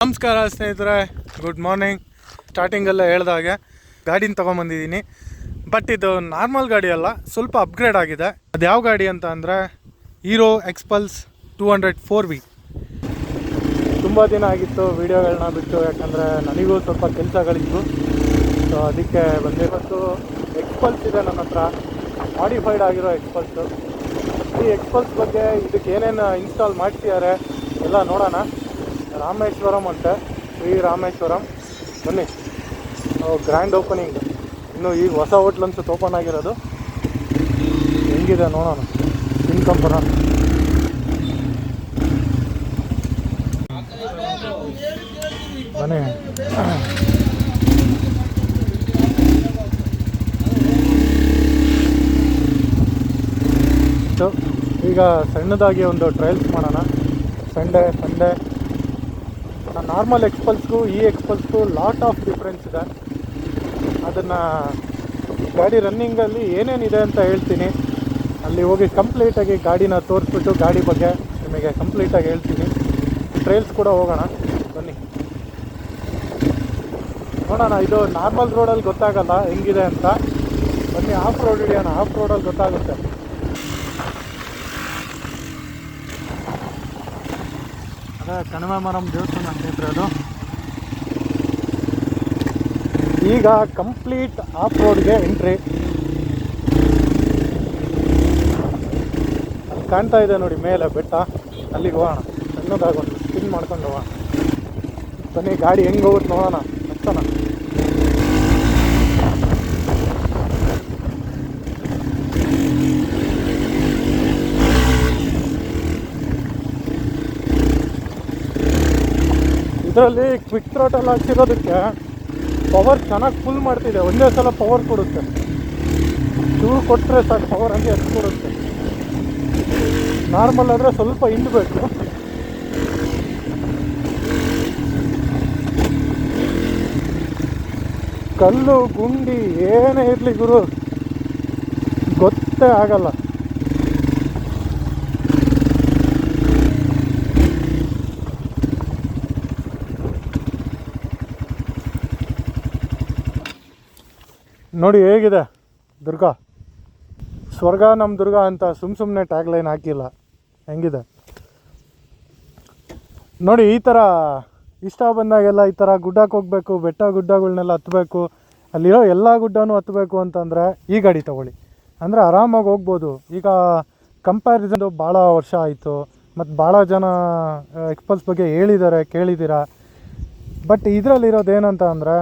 ನಮಸ್ಕಾರ ಸ್ನೇಹಿತರೆ, good morning. ಸ್ಟಾರ್ಟಿಂಗಲ್ಲೇ ಹೇಳ್ದಾಗೆ ಗಾಡಿನ ತೊಗೊಂಬಂದಿದ್ದೀನಿ. ಬಟ್ ಇದು ನಾರ್ಮಲ್ ಗಾಡಿ ಅಲ್ಲ, ಸ್ವಲ್ಪ ಅಪ್ಗ್ರೇಡ್ ಆಗಿದೆ. ಅದು ಯಾವ ಗಾಡಿ ಅಂತ ಅಂದರೆ ಹೀರೋ ಎಕ್ಸ್ಪಲ್ಸ್ 200 4V. ತುಂಬ ದಿನ ಆಗಿತ್ತು ವೀಡಿಯೋಗಳನ್ನ ಬಿಟ್ಟು, ಯಾಕಂದರೆ ನನಗೂ ಸ್ವಲ್ಪ ಕೆಲಸಗಳಿತ್ತು. ಸೊ ಅದಕ್ಕೆ ಬಂದಿವತ್ತು ಎಕ್ಸ್ಪಲ್ಸ್ ಇದೆ ನನ್ನ ಹತ್ರ, ಮಾಡಿಫೈಡ್ ಆಗಿರೋ ಎಕ್ಸ್ಪಲ್ಸು. ಈ ಎಕ್ಸ್ಪಲ್ಸ್ ಬಗ್ಗೆ ಇದಕ್ಕೆ ಏನೇನು ಇನ್ಸ್ಟಾಲ್ ಮಾಡಿಸಿದ್ದಾರೆ ಎಲ್ಲ ನೋಡೋಣ. ರಾಮೇಶ್ವರಂ ಅಂತೆ, ಶ್ರೀ ರಾಮೇಶ್ವರಂ. ಬನ್ನಿ, ಗ್ರ್ಯಾಂಡ್ ಓಪನಿಂಗ್. ಇನ್ನು ಈಗ ಹೊಸ ಹೋಟ್ಲ್ ಅನ್ಸುತ್ತೆ ಓಪನ್ ಆಗಿರೋದು. ಹೆಂಗಿದೆ ನೋಡೋಣ. ಇನ್ಕಂಪನ ಬನ್ನಿ. ಈಗ ಸಣ್ಣದಾಗಿ ಒಂದು ಟ್ರಯಲ್ಸ್ ಮಾಡೋಣ. ಸಂಡೇ ನಾರ್ಮಲ್ ಎಕ್ಸ್ಪಲ್ಸ್ಗೂ ಈ ಎಕ್ಸ್ಪಲ್ಸ್ಗೂ ಲಾಟ್ ಆಫ್ ಡಿಫ್ರೆನ್ಸ್ ಇದೆ. ಅದನ್ನು ಗಾಡಿ ರನ್ನಿಂಗಲ್ಲಿ ಏನೇನಿದೆ ಅಂತ ಹೇಳ್ತೀನಿ. ಅಲ್ಲಿ ಹೋಗಿ ಕಂಪ್ಲೀಟಾಗಿ ಗಾಡಿನ ತೋರಿಸ್ಬಿಟ್ಟು ಗಾಡಿ ಬಗ್ಗೆ ನಿಮಗೆ ಕಂಪ್ಲೀಟಾಗಿ ಹೇಳ್ತೀನಿ. ಟ್ರಯಲ್ಸ್ ಕೂಡ ಹೋಗೋಣ ಬನ್ನಿ, ನೋಡೋಣ. ಇದು ನಾರ್ಮಲ್ ರೋಡಲ್ಲಿ ಗೊತ್ತಾಗಲ್ಲ ಹೆಂಗಿದೆ ಅಂತ. ಬನ್ನಿ, ಆಫ್ ರೋಡ್ ಹಿಡಿಯೋಣ. ಆಫ್ ರೋಡಲ್ಲಿ ಗೊತ್ತಾಗುತ್ತೆ. ಕಣಿವೆ ಮರಂ ದೇವಸ್ಥಾನ ಸ್ನೇಹಿತರೆ ಅದು. ಈಗ ಕಂಪ್ಲೀಟ್ ಆಫ್ ರೋಡ್ಗೆ ಎಂಟ್ರಿ. ಅಲ್ಲಿ ಕಾಣ್ತಾ ಇದೆ ನೋಡಿ ಮೇಲೆ ಬೆಟ್ಟ, ಅಲ್ಲಿಗೆ ಹೋಗೋಣ. ಸಣ್ಣದಾಗೊಂದು ಸ್ಪಿನ್ ಮಾಡ್ಕೊಂಡು ಹೋಗೋಣ. ಬನ್ನಿ, ಗಾಡಿ ಹೆಂಗೆ ಹೋಗುತ್ತೆ ನೋಡೋಣ. ಹತ್ತೋಣ. ಇದರಲ್ಲಿ ಕ್ವಿಕ್ ಥ್ರಾಟಲ್ ಹಾಕ್ಸಿರೋದಕ್ಕೆ ಪವರ್ ಚೆನ್ನಾಗಿ ಫುಲ್ ಮಾಡ್ತಿದೆ. ಒಂದೇ ಸಲ ಪವರ್ ಕೊಡುತ್ತೆ. ಚೂರು ಕೊಟ್ಟರೆ ಸಾಕು, ಪವರ್ ಹಂಗೆ ಎಷ್ಟು ಕೊಡುತ್ತೆ. ನಾರ್ಮಲ್ ಆದರೆ ಸ್ವಲ್ಪ ಹಿಂಡಬೇಕು. ಕಲ್ಲು ಗುಂಡಿ ಏನೇ ಇರಲಿ ಗುರು, ಗೊತ್ತೇ ಆಗಲ್ಲ. ನೋಡಿ ಹೇಗಿದೆ ದುರ್ಗ. ಸ್ವರ್ಗ ನಮ್ಮ ದುರ್ಗ ಅಂತ ಸುಮ್ಮನೆ ಟ್ಯಾಗ್ ಲೈನ್ ಹಾಕಿಲ್ಲ. ಹೆಂಗಿದೆ ನೋಡಿ. ಈ ಥರ ಇಷ್ಟ ಬಂದಾಗೆಲ್ಲ ಈ ಥರ ಗುಡ್ಡಕ್ಕೆ ಹೋಗಬೇಕು, ಬೆಟ್ಟ ಗುಡ್ಡಗಳನ್ನೆಲ್ಲ ಹತ್ತಬೇಕು, ಅಲ್ಲಿರೋ ಎಲ್ಲ ಗುಡ್ಡನೂ ಹತ್ತಬೇಕು ಅಂತಂದರೆ ಈ ಗಾಡಿ ತೊಗೊಳ್ಳಿ. ಅಂದರೆ ಆರಾಮಾಗಿ ಹೋಗ್ಬೋದು. ಈಗ ಕಂಪ್ಯಾರಿಸನ್ ಭಾಳ ವರ್ಷ ಆಯಿತು, ಮತ್ತು ಭಾಳ ಜನ ಎಕ್ಸ್ಪಲ್ಸ್ ಬಗ್ಗೆ ಹೇಳಿದ್ದಾರೆ, ಕೇಳಿದ್ದೀರಾ. ಬಟ್ ಇದರಲ್ಲಿರೋದು ಏನಂತ ಅಂದರೆ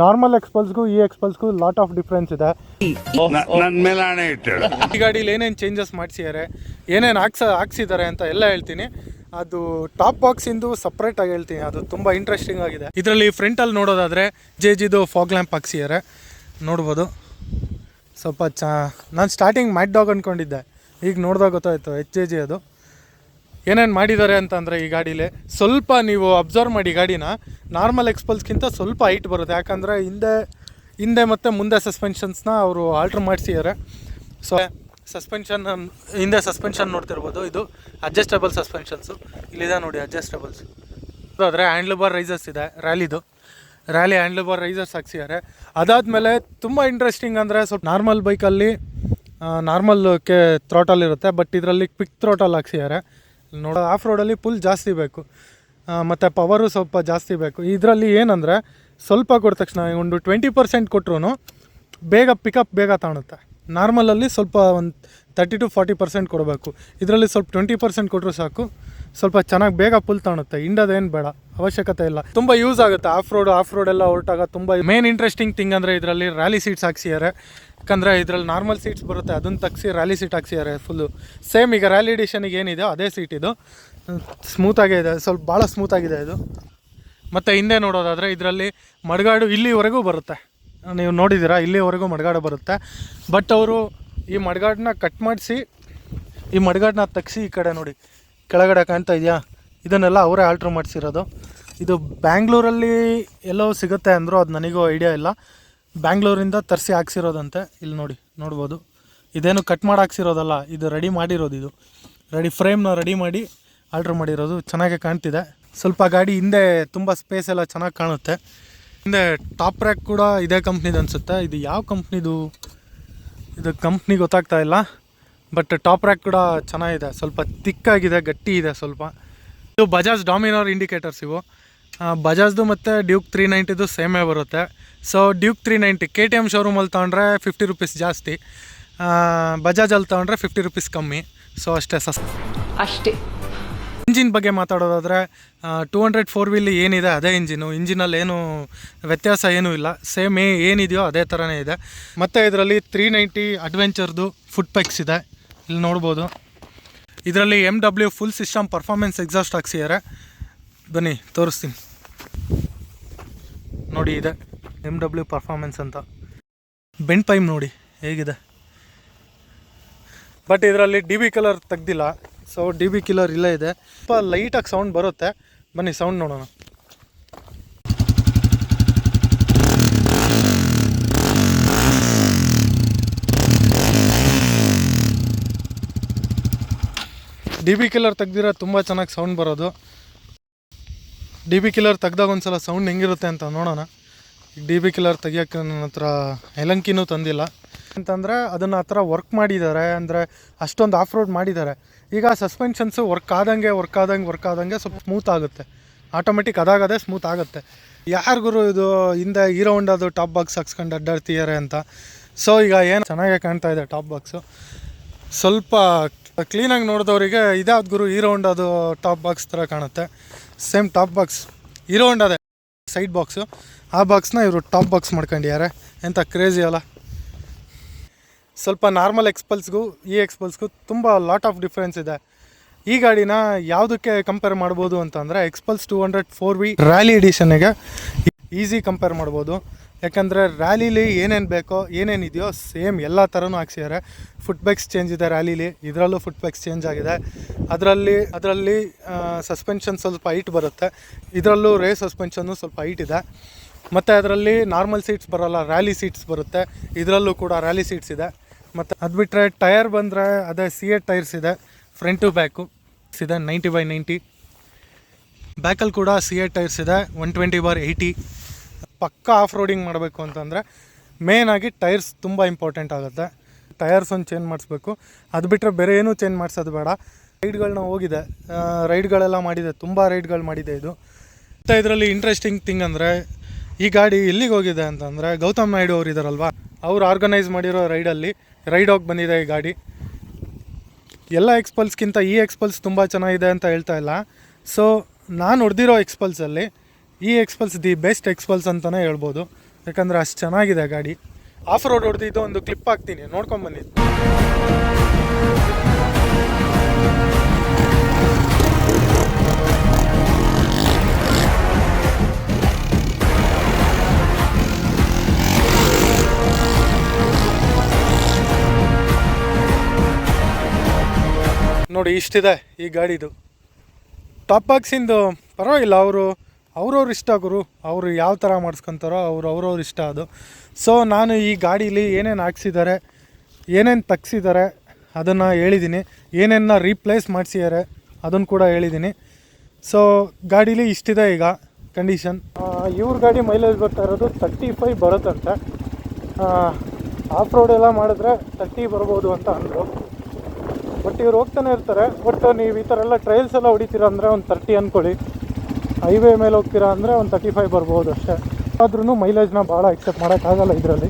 ನಾರ್ಮಲ್ ಎಕ್ಸ್ಪಲ್ಸ್ಗೂ ಈ ಎಕ್ಸ್ಪಲ್ಸ್ಗೂ ಲಾಟ್ ಆಫ್ ಡಿಫ್ರೆನ್ಸ್ ಇದೆ. ಈ ಗಾಡೀಲಿ ಏನೇನು ಚೇಂಜಸ್ ಮಾಡಿಸಿದ್ದಾರೆ, ಏನೇನು ಹಾಕ್ಸಿದ್ದಾರೆ ಅಂತ ಎಲ್ಲ ಹೇಳ್ತೀನಿ. ಅದು ಟಾಪ್ ಬಾಕ್ಸಿಂದು ಸಪ್ರೇಟಾಗಿ ಹೇಳ್ತೀನಿ. ಅದು ತುಂಬ ಇಂಟ್ರೆಸ್ಟಿಂಗ್ ಆಗಿದೆ. ಇದರಲ್ಲಿ ಫ್ರಂಟಲ್ಲಿ ನೋಡೋದಾದರೆ ಜೆಜಿದು ಫಾಗ್ ಲ್ಯಾಂಪ್ ಹಾಕ್ಸಿದ್ದಾರೆ, ನೋಡ್ಬೋದು. ಸ್ವಲ್ಪ ನಾನು ಸ್ಟಾರ್ಟಿಂಗ್ ಮ್ಯಾಡ್ ಡಾಗ್ ಅಂದ್ಕೊಂಡಿದ್ದೆ, ಈಗ ನೋಡಿದಾಗ ಗೊತ್ತಾಯಿತು HJG ಅದು. ಏನೇನು ಮಾಡಿದ್ದಾರೆ ಅಂತಂದರೆ ಈ ಗಾಡೀಲಿ ಸ್ವಲ್ಪ ನೀವು ಅಬ್ಸರ್ವ್ ಮಾಡಿ, ಗಾಡಿನ ನಾರ್ಮಲ್ ಎಕ್ಸ್ಪಲ್ಸ್ಗಿಂತ ಸ್ವಲ್ಪ ಹೈಟ್ ಬರುತ್ತೆ. ಯಾಕಂದರೆ ಹಿಂದೆ ಮತ್ತು ಮುಂದೆ ಸಸ್ಪೆನ್ಷನ್ಸ್ನ ಅವರು ಆಲ್ಟ್ರ್ ಮಾಡಿಸಿದ್ದಾರೆ. ಸೊ ಸಸ್ಪೆನ್ಷನ್ ಹಿಂದೆ ಸಸ್ಪೆನ್ಷನ್ ನೋಡ್ತಿರ್ಬೋದು, ಇದು ಅಡ್ಜಸ್ಟಬಲ್ ಸಸ್ಪೆನ್ಷನ್ಸು. ಇಲ್ಲಿದೆ ನೋಡಿ ಅಡ್ಜಸ್ಟಬಲ್ಸ್. ಅದಾದರೆ ಹ್ಯಾಂಡ್ಲ್ ಬಾರ್ ರೈಸರ್ಸ್ ಇದೆ, ರ್ಯಾಲಿ ಹ್ಯಾಂಡ್ಲ್ ಬಾರ್ ರೈಸರ್ಸ್ ಹಾಕ್ಸಿದ್ದಾರೆ. ಅದಾದಮೇಲೆ ತುಂಬ ಇಂಟ್ರೆಸ್ಟಿಂಗ್ ಅಂದರೆ ಸ್ವಲ್ಪ ನಾರ್ಮಲ್ ಬೈಕಲ್ಲಿ ನಾರ್ಮಲ್ ಥ್ರಾಟಲ್ ಇರುತ್ತೆ, ಬಟ್ ಇದರಲ್ಲಿ ಕ್ವಿಕ್ ಥ್ರಾಟಲ್ ಹಾಕ್ಸಿದ್ದಾರೆ. ಆಫ್ ರೋಡಲ್ಲಿ ಫುಲ್ ಜಾಸ್ತಿ ಬೇಕು, ಮತ್ತು ಪವರು ಸ್ವಲ್ಪ ಜಾಸ್ತಿ ಬೇಕು. ಇದರಲ್ಲಿ ಏನಂದರೆ ಸ್ವಲ್ಪ ಕೊಟ್ಟ ತಕ್ಷಣ ಒಂದು 20% ಕೊಟ್ಟರು ಪಿಕಪ್ ಬೇಗ ತಾಣುತ್ತೆ. ನಾರ್ಮಲಲ್ಲಿ ಸ್ವಲ್ಪ ಒಂದು 30 to 40% ಕೊಡಬೇಕು. ಇದರಲ್ಲಿ ಸ್ವಲ್ಪ 20% ಕೊಟ್ಟರು ಸಾಕು, ಸ್ವಲ್ಪ ಚೆನ್ನಾಗಿ ಬೇಗ ಫುಲ್ ತಾಣುತ್ತೆ. ಹಿಂಡೋದೇನು ಬೇಡ, ಅವಶ್ಯಕತೆ ಇಲ್ಲ. ತುಂಬ ಯೂಸ್ ಆಗುತ್ತೆ ಆಫ್ ರೋಡ್ ಎಲ್ಲ ಹೊರಟಾಗ. ತುಂಬ ಮೇನ್ ಇಂಟ್ರೆಸ್ಟಿಂಗ್ ಥಿಂಗ್ ಅಂದರೆ ಇದರಲ್ಲಿ ರ್ಯಾಲಿ ಸೀಟ್ಸ್ ಹಾಕ್ಸಿದ್ದಾರೆ. ಯಾಕಂದರೆ ಇದರಲ್ಲಿ ನಾರ್ಮಲ್ ಸೀಟ್ಸ್ ಬರುತ್ತೆ, ಅದನ್ನು ತೆಗ್ಸಿ ರ್ಯಾಲಿ ಸೀಟ್ ಹಾಕ್ಸಿದ್ದಾರೆ ಫುಲ್ಲು. ಸೇಮ್ ಈಗ ರ್ಯಾಲಿ ಎಡಿಷನ್ಗೆ ಏನಿದೆ ಅದೇ ಸೀಟ್ ಇದು. ಸ್ಮೂತಾಗೇ ಇದೆ, ಸ್ವಲ್ಪ ಭಾಳ ಸ್ಮೂತಾಗಿದೆ ಇದು. ಮತ್ತು ಹಿಂದೆ ನೋಡೋದಾದರೆ ಇದರಲ್ಲಿ ಮಡ್ಗಾಡು ಇಲ್ಲಿವರೆಗೂ ಬರುತ್ತೆ. ನೀವು ನೋಡಿದ್ದೀರಾ, ಇಲ್ಲಿವರೆಗೂ ಮಡ್ಗಾಡು ಬರುತ್ತೆ. ಬಟ್ ಅವರು ಈ ಮಡ್ಗಾಡನ್ನ ಕಟ್ ಮಾಡಿಸಿ, ಈ ಮಡ್ಗಾಡನ್ನ ತೆಗ್ಸಿ ಈ ಕಡೆ ನೋಡಿ ಕೆಳಗಡೆ ಕಾಣ್ತಾ ಇದೆಯಾ, ಇದನ್ನೆಲ್ಲ ಅವರೇ ಆಲ್ಟ್ರ್ ಮಾಡಿಸಿರೋದು. ಇದು ಬ್ಯಾಂಗ್ಳೂರಲ್ಲಿ ಎಲ್ಲೋ ಸಿಗುತ್ತೆ ಅಂದರು, ಅದು ನನಗೂ ಐಡಿಯಾ ಇಲ್ಲ. ಬ್ಯಾಂಗ್ಳೂರಿಂದ ತರಿಸಿ ಹಾಕ್ಸಿರೋದಂತೆ. ಇಲ್ಲಿ ನೋಡ್ಬೋದು. ಇದೇನು ಕಟ್ ಮಾಡಿ ಹಾಕ್ಸಿರೋದಲ್ಲ, ಇದು ರೆಡಿ ಮಾಡಿರೋದು. ಇದು ಫ್ರೇಮ್ನ ರೆಡಿ ಮಾಡಿ ಆಲ್ಟ್ರ್ ಮಾಡಿರೋದು. ಚೆನ್ನಾಗೇ ಕಾಣ್ತಿದೆ. ಸ್ವಲ್ಪ ಗಾಡಿ ಹಿಂದೆ ತುಂಬ ಸ್ಪೇಸ್ ಎಲ್ಲ ಚೆನ್ನಾಗಿ ಕಾಣುತ್ತೆ. ಹಿಂದೆ ಟಾಪ್ ರ್ಯಾಕ್ ಕೂಡ ಇದೇ ಕಂಪ್ನಿದು ಅನಿಸುತ್ತೆ. ಇದು ಯಾವ ಕಂಪ್ನಿದು, ಇದು ಕಂಪ್ನಿ ಗೊತ್ತಾಗ್ತಾ ಇಲ್ಲ. ಬಟ್ ಟಾಪ್ ರ್ಯಾಕ್ ಕೂಡ ಚೆನ್ನಾಗಿದೆ, ಸ್ವಲ್ಪ ತಿಕ್ಕಾಗಿದೆ, ಗಟ್ಟಿ ಇದೆ ಸ್ವಲ್ಪ. ಇದು ಬಜಾಜ್ ಡಾಮಿನಾರ್ ಇಂಡಿಕೇಟರ್ಸ್ ಇವು. ಬಜಾಜ್ದು ಮತ್ತು ಡ್ಯೂಕ್ 390 ಸೇಮೇ ಬರುತ್ತೆ. ಸೊ ಡ್ಯೂಕ್ 390 KTM ಶೋರೂಮಲ್ಲಿ ತೊಗೊಂಡ್ರೆ 50 ರೂಪೀಸ್ ಜಾಸ್ತಿ, ಬಜಾಜಲ್ಲಿ ತೊಗೊಂಡ್ರೆ 50 ರೂಪೀಸ್ ಕಮ್ಮಿ. ಸೊ ಅಷ್ಟೇ. ಇಂಜಿನ್ ಬಗ್ಗೆ ಮಾತಾಡೋದಾದರೆ 204 ವೀಲ್ ಏನಿದೆ ಅದೇ ಇಂಜಿನಲ್ಲಿ ಏನು ವ್ಯತ್ಯಾಸ ಏನೂ ಇಲ್ಲ, ಸೇಮ್ ಏನಿದೆಯೋ ಅದೇ ಥರನೇ ಇದೆ. ಮತ್ತು ಇದರಲ್ಲಿ 390 ಅಡ್ವೆಂಚರ್ದು ಫುಟ್ ಪೆಕ್ಸ್ ಇದೆ, ಇಲ್ಲಿ ನೋಡ್ಬೋದು. ಇದರಲ್ಲಿ MW full system performance exhaust ಹಾಕ್ಸಿದ್ದಾರೆ. ಬನ್ನಿ ತೋರಿಸ್ತೀನಿ ನೋಡಿ. ಇದೆ MW ಪರ್ಫಾರ್ಮೆನ್ಸ್ ಅಂತ. ಬೆಂಡ್ ಪೈಮ್ ನೋಡಿ ಹೇಗಿದೆ. ಬಟ್ ಇದರಲ್ಲಿ DB ಕಲರ್ ತೆಗ್ದಿಲ್ಲ, ಸೊ DB ಕಿಲ್ಲರ್ ಇಲ್ಲೇ ಇದೆ. ಸ್ವಲ್ಪ ಲೈಟಾಗಿ ಸೌಂಡ್ ಬರುತ್ತೆ, ಬನ್ನಿ ಸೌಂಡ್ ನೋಡೋಣ. DB ಕಿಲ್ಲರ್ ತೆಗ್ದಿರೋ ತುಂಬ ಚೆನ್ನಾಗಿ ಸೌಂಡ್ ಬರೋದು. DB ಕಿಲ್ಲರ್ ತೆಗ್ದಾಗ ಒಂದ್ಸಲ ಸೌಂಡ್ ಹೆಂಗಿರುತ್ತೆ ಅಂತ ನೋಡೋಣ. DB ಕಿಲ್ಲರ್ ತೆಗಿಯೋಕ್ಕೆ ನನ್ನ ಹತ್ರ ಎಲಂಕಿನೂ ತಂದಿಲ್ಲ, ಅಂತಂದರೆ ಅದನ್ನು ಆ ಥರ ವರ್ಕ್ ಮಾಡಿದ್ದಾರೆ, ಅಂದರೆ ಅಷ್ಟೊಂದು ಆಫ್ ರೋಡ್ ಮಾಡಿದ್ದಾರೆ. ಈಗ ಸಸ್ಪೆನ್ಷನ್ಸು ವರ್ಕ್ ಆದಂಗೆ ಸ್ವಲ್ಪ ಸ್ಮೂತ್ ಆಗುತ್ತೆ, ಆಟೋಮೆಟಿಕ್ ಅದಾಗದೇ ಸ್ಮೂತ್ ಆಗುತ್ತೆ. ಯಾರಿಗೂ ಇದು ಹಿಂದೆ ಹೀರೋ ಹೊಂಡದು ಟಾಪ್ ಬಾಕ್ಸ್ ಹಾಕ್ಸ್ಕೊಂಡು ಅಡ್ಡಾಡ್ತಿದ್ದಾರೆ ಅಂತ. ಸೊ ಈಗ ಏನು ಚೆನ್ನಾಗೇ ಕಾಣ್ತಾ ಇದೆ ಟಾಪ್ ಬಾಕ್ಸು. ಸ್ವಲ್ಪ ಕ್ಲೀನಾಗಿ ನೋಡಿದವರಿಗೆ ಇದ್ಯಾವ್ದು ಗುರು ಹೀರೋ ಹೊಂಡದು ಟಾಪ್ ಬಾಕ್ಸ್ ಥರ ಕಾಣುತ್ತೆ. ಸೇಮ್ ಟಾಪ್ ಬಾಕ್ಸ್ ಹೀರೋ ಹೊಂಡದೆ ಸೈಡ್ ಬಾಕ್ಸು, ಆ ಬಾಕ್ಸ್ನ ಇವರು ಟಾಪ್ ಬಾಕ್ಸ್ ಮಾಡ್ಕೊಂಡಿದ್ದಾರೆ. ಎಂಥ ಕ್ರೇಜಿ ಅಲ್ಲ. ಸ್ವಲ್ಪ ನಾರ್ಮಲ್ ಎಕ್ಸ್ಪಲ್ಸ್ಗೂ ಈ ಎಕ್ಸ್ಪಲ್ಸ್ಗೂ ತುಂಬ ಲಾಟ್ ಆಫ್ ಡಿಫ್ರೆನ್ಸ್ ಇದೆ. ಈ ಗಾಡಿನ ಯಾವುದಕ್ಕೆ ಕಂಪೇರ್ ಮಾಡ್ಬೋದು ಅಂತಂದರೆ ಎಕ್ಸ್ಪಲ್ಸ್ 204V ರ್ಯಾಲಿ ಎಡಿಷನ್ನಿಗೆ ಈಸಿ ಕಂಪೇರ್ ಮಾಡ್ಬೋದು. ಯಾಕಂದರೆ ರ್ಯಾಲೀಲಿ ಏನೇನು ಬೇಕೋ ಏನೇನಿದೆಯೋ ಸೇಮ್ ಎಲ್ಲ ಥರನೂ ಹಾಕ್ಸಿದ್ದಾರೆ. ಫುಟ್ ಬ್ಯಾಕ್ಸ್ ಚೇಂಜ್ ಇದೆ ರ್ಯಾಲೀಲಿ, ಇದರಲ್ಲೂ ಫುಟ್ ಬ್ಯಾಕ್ಸ್ ಚೇಂಜ್ ಆಗಿದೆ. ಅದರಲ್ಲಿ ಸಸ್ಪೆನ್ಷನ್ ಸ್ವಲ್ಪ ಹೈಟ್ ಬರುತ್ತೆ, ಇದರಲ್ಲೂ ರೇಸ್ ಸಸ್ಪೆನ್ಷನ್ನು ಸ್ವಲ್ಪ ಹೈಟ್ ಇದೆ. ಮತ್ತು ಅದರಲ್ಲಿ ನಾರ್ಮಲ್ ಸೀಟ್ಸ್ ಬರೋಲ್ಲ, ರ್ಯಾಲಿ ಸೀಟ್ಸ್ ಬರುತ್ತೆ. ಇದರಲ್ಲೂ ಕೂಡ ರ್ಯಾಲಿ ಸೀಟ್ಸ್ ಇದೆ. ಮತ್ತು ಅದು ಬಿಟ್ಟರೆ ಟೈರ್ ಬಂದರೆ ಅದೇ C8 ಟೈರ್ಸ್ ಇದೆ, ಫ್ರಂಟ್ ಟು ಬ್ಯಾಕು ಇದೆ 90/90. ಬ್ಯಾಕಲ್ಲಿ ಕೂಡ C8 ಟೈರ್ಸ್ ಇದೆ 120/80. ಪಕ್ಕಾ ಆಫ್ ರೋಡಿಂಗ್ ಮಾಡಬೇಕು ಅಂತಂದರೆ ಮೇಯ್ನಾಗಿ ಟೈರ್ಸ್ ತುಂಬ ಇಂಪಾರ್ಟೆಂಟ್ ಆಗುತ್ತೆ. ಟೈರ್ಸ್ ಒಂದು ಚೇಂಜ್ ಮಾಡಿಸ್ಬೇಕು, ಅದು ಬಿಟ್ಟರೆ ಬೇರೆ ಏನೂ ಚೇಂಜ್ ಮಾಡಿಸೋದು ಬೇಡ. ರೈಡ್ಗಳನ್ನ ಹೋಗಿದೆ, ರೈಡ್ಗಳೆಲ್ಲ ಮಾಡಿದೆ, ತುಂಬ ರೈಡ್ಗಳು ಮಾಡಿದೆ ಇದು. ಮತ್ತು ಇದರಲ್ಲಿ ಇಂಟ್ರೆಸ್ಟಿಂಗ್ ಥಿಂಗ್ ಅಂದರೆ ಈ ಗಾಡಿ ಎಲ್ಲಿಗೆ ಹೋಗಿದೆ ಅಂತಂದರೆ ಗೌತಮ್ ನಾಯ್ಡು ಅವರು ಇದ್ದಾರಲ್ವ, ಅವ್ರು ಆರ್ಗನೈಸ್ ಮಾಡಿರೋ ರೈಡ್ ಹೋಗಿ ಬಂದಿದೆ ಈ ಗಾಡಿ. ಎಲ್ಲ ಎಕ್ಸ್ಪಲ್ಸ್ಗಿಂತ ಈ ಎಕ್ಸ್ಪಲ್ಸ್ ತುಂಬ ಚೆನ್ನಾಗಿದೆ ಅಂತ ಹೇಳ್ತಾ ಇಲ್ಲ. ಸೊ ನಾನು ಹೊಡೆದಿರೋ ಎಕ್ಸ್ಪಲ್ಸಲ್ಲಿ ಈ ಎಕ್ಸ್ಪಲ್ಸ್ ದಿ ಬೆಸ್ಟ್ ಎಕ್ಸ್ಪಲ್ಸ್ ಅಂತಲೇ ಹೇಳ್ಬೋದು, ಯಾಕಂದರೆ ಅಷ್ಟು ಚೆನ್ನಾಗಿದೆ ಗಾಡಿ. ಆಫ್ ರೋಡ್ ಹೊಡೆದಿದ್ದು ಒಂದು ಕ್ಲಿಪ್ ಹಾಕ್ತೀನಿ, ನೋಡ್ಕೊಂಬನ್ನಿ. ನೋಡಿ ಇಷ್ಟಿದೆ ಈ ಗಾಡಿದು. ಟಾಪ್ ಬಾಕ್ಸಿಂದು ಪರವಾಗಿಲ್ಲ, ಅವ್ರವ್ರ ಇಷ್ಟ ಗುರು, ಅವರು ಯಾವ ಥರ ಮಾಡಿಸ್ಕೊತಾರೋ ಅವ್ರವ್ರ ಇಷ್ಟ ಅದು. ಸೊ ನಾನು ಈ ಗಾಡೀಲಿ ಏನೇನು ಹಾಕ್ಸಿದ್ದಾರೆ, ಏನೇನು ತೆಗ್ಸಿದ್ದಾರೆ ಅದನ್ನು ಹೇಳಿದ್ದೀನಿ, ಏನೇನ ರೀಪ್ಲೇಸ್ ಮಾಡಿಸಿದ್ದಾರೆ ಅದನ್ನು ಕೂಡ ಹೇಳಿದ್ದೀನಿ. ಸೊ ಗಾಡೀಲಿ ಇಷ್ಟಿದೆ ಈಗ ಕಂಡೀಷನ್. ಇವ್ರ ಗಾಡಿ ಮೈಲೇಜ್ ಬರ್ತಾ ಇರೋದು 35 ಬರುತ್ತಂತೆ. ಆಫ್ ರೋಡ್ ಎಲ್ಲ ಮಾಡಿದ್ರೆ 30 ಬರ್ಬೋದು ಅಂತ ಅಂದರು. ಬಟ್ ಇವ್ರು ಹೋಗ್ತಾನೆ ಇರ್ತಾರೆ. ಬಟ್ ನೀವು ಈ ಥರ ಎಲ್ಲ ಟ್ರಯಲ್ಸ್ ಎಲ್ಲ ಹೊಡಿತೀರ ಅಂದರೆ ಒಂದು 30 ಅಂದ್ಕೊಳ್ಳಿ, ಹೈವೇ ಮೇಲೆ ಹೋಗ್ತೀರಾ ಅಂದರೆ ಒಂದು 35 ಬರ್ಬೋದು ಅಷ್ಟೇ. ಆದ್ರೂ ಮೈಲೇಜ್ನ ಭಾಳ ಎಕ್ಸೆಪ್ಟ್ ಮಾಡೋಕ್ಕಾಗಲ್ಲ ಇದರಲ್ಲಿ.